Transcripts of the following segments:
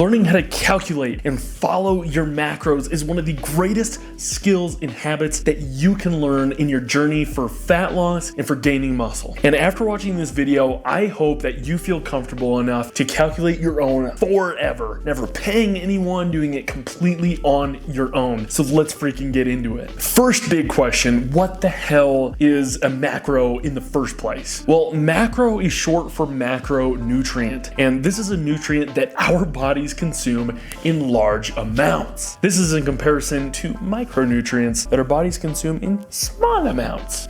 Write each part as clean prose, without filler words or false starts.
Learning how to calculate and follow your macros is one of the greatest skills and habits that you can learn in your journey for fat loss and for gaining muscle. And after watching this video, I hope that you feel comfortable enough to calculate your own forever, never paying anyone, doing it completely on your own. So let's freaking get into it. First big question, what the hell is a macro in the first place? Well, macro is short for macronutrient, and this is a nutrient that our bodies consume in large amounts. This is in comparison to micronutrients that our bodies consume in small amounts.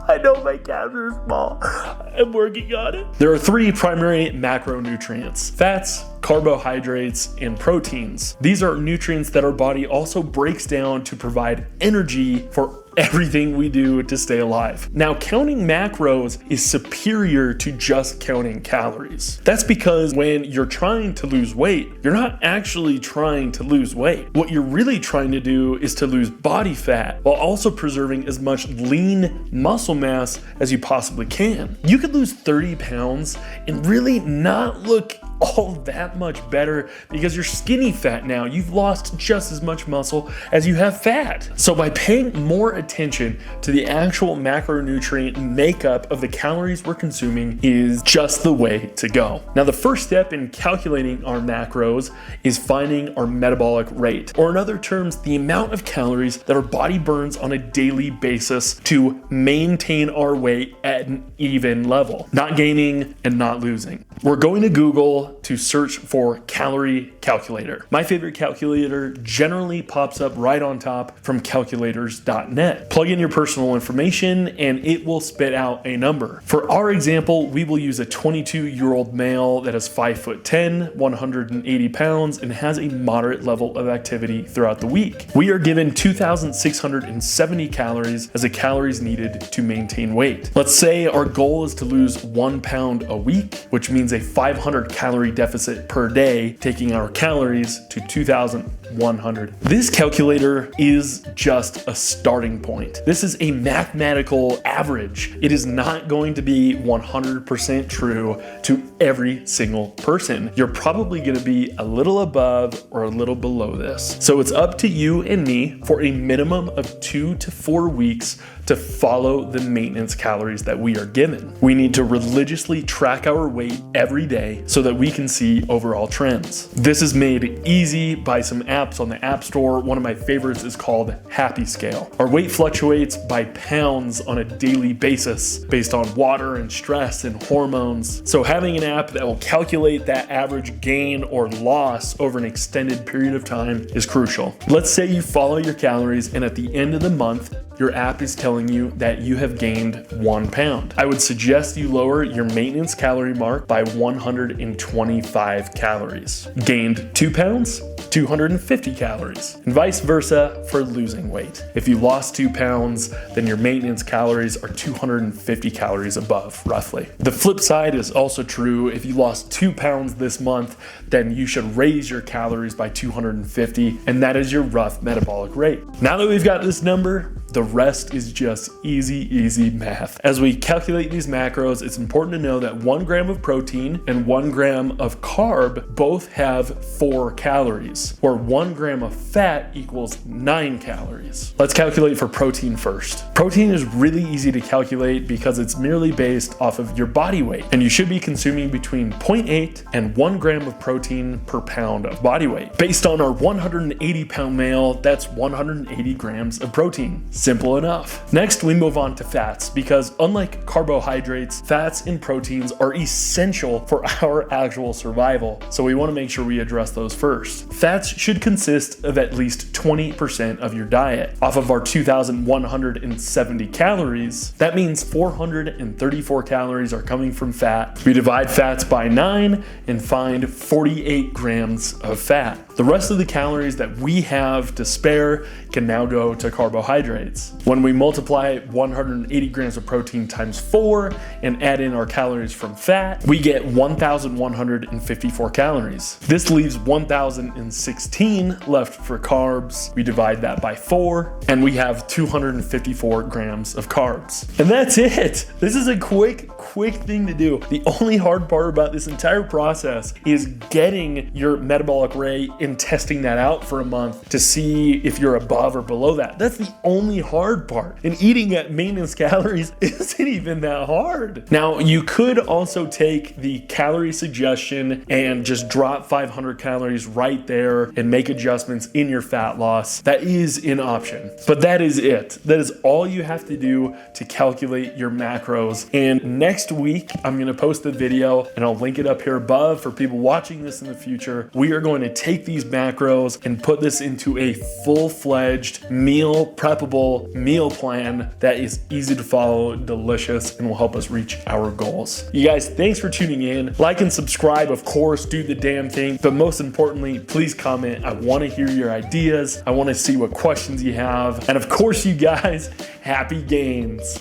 I know my calves are small. I'm working on it. There are three primary macronutrients: fats, carbohydrates, and proteins. These are nutrients that our body also breaks down to provide energy for everything we do to stay alive. Now, counting macros is superior to just counting calories. That's because when you're trying to lose weight, you're not actually trying to lose weight. What you're really trying to do is to lose body fat while also preserving as much lean muscle mass as you possibly can. You could lose 30 pounds and really not look all that much better because you're skinny fat now. You've lost just as much muscle as you have fat. So by paying more attention to the actual macronutrient makeup of the calories we're consuming is just the way to go. Now, the first step in calculating our macros is finding our metabolic rate, or in other terms, the amount of calories that our body burns on a daily basis to maintain our weight at an even level, not gaining and not losing. We're going to Google to search for calorie calculator. My favorite calculator generally pops up right on top from calculators.net. Plug in your personal information and it will spit out a number. For our example, we will use a 22-year-old male that is 5'10", 180 pounds, and has a moderate level of activity throughout the week. We are given 2,670 calories as the calories needed to maintain weight. Let's say our goal is to lose 1 pound a week, which means a 500 calorie deficit per day, taking our calories to 2,100. This calculator is just a starting point. This is a mathematical average. It is not going to be 100% true to every single person. You're probably going to be a little above or a little below this. So it's up to you and me for a minimum of 2 to 4 weeks to follow the maintenance calories that we are given. We need to religiously track our weight every day so that we can see overall trends. This is made easy by some apps on the App Store. One of my favorites is called Happy Scale. Our weight fluctuates by pounds on a daily basis based on water and stress and hormones. So having an app that will calculate that average gain or loss over an extended period of time is crucial. Let's say you follow your calories and at the end of the month, your app is telling you that you have gained 1 pound. I would suggest you lower your maintenance calorie mark by 125 calories. Gained 2 pounds? 250 calories, and vice versa for losing weight. If you lost 2 pounds, then your maintenance calories are 250 calories above, roughly. The flip side is also true. If you lost 2 pounds this month, then you should raise your calories by 250, and that is your rough metabolic rate. Now that we've got this number, the rest is just easy math. As we calculate these macros, it's important to know that 1 gram of protein and 1 gram of carb both have 4 calories, where 1 gram of fat equals 9 calories. Let's calculate for protein first. Protein is really easy to calculate because it's merely based off of your body weight, and you should be consuming between 0.8 and 1 gram of protein per pound of body weight. Based on our 180 pound male, that's 180 grams of protein. Simple enough. Next, we move on to fats because unlike carbohydrates, fats and proteins are essential for our actual survival. So we want to make sure we address those first. Fats should consist of at least 20% of your diet. Off of our 2,170 calories, that means 434 calories are coming from fat. We divide fats by 9 and find 48 grams of fat. The rest of the calories that we have to spare can now go to carbohydrates. When we multiply 180 grams of protein times 4 and add in our calories from fat, we get 1,154 calories. This leaves 1,016 left for carbs. We divide that by 4 and we have 254 grams of carbs. And that's it. This is a quick quick thing to do. The only hard part about this entire process is getting your metabolic rate and testing that out for a month to see if you're above or below that. That's the only hard part. And eating at maintenance calories isn't even that hard. Now, you could also take the calorie suggestion and just drop 500 calories right there and make adjustments in your fat loss. That is an option, but that is it. That is all you have to do to calculate your macros. And next week, I'm going to post a video and I'll link it up here above for people watching this in the future. We are going to take these macros and put this into a full-fledged meal preppable meal plan that is easy to follow, delicious, and will help us reach our goals. You guys, thanks for tuning in. Like and subscribe, of course, do the damn thing, but most importantly, please comment. I want to hear your ideas. I want to see what questions you have. And of course, you guys, happy gains.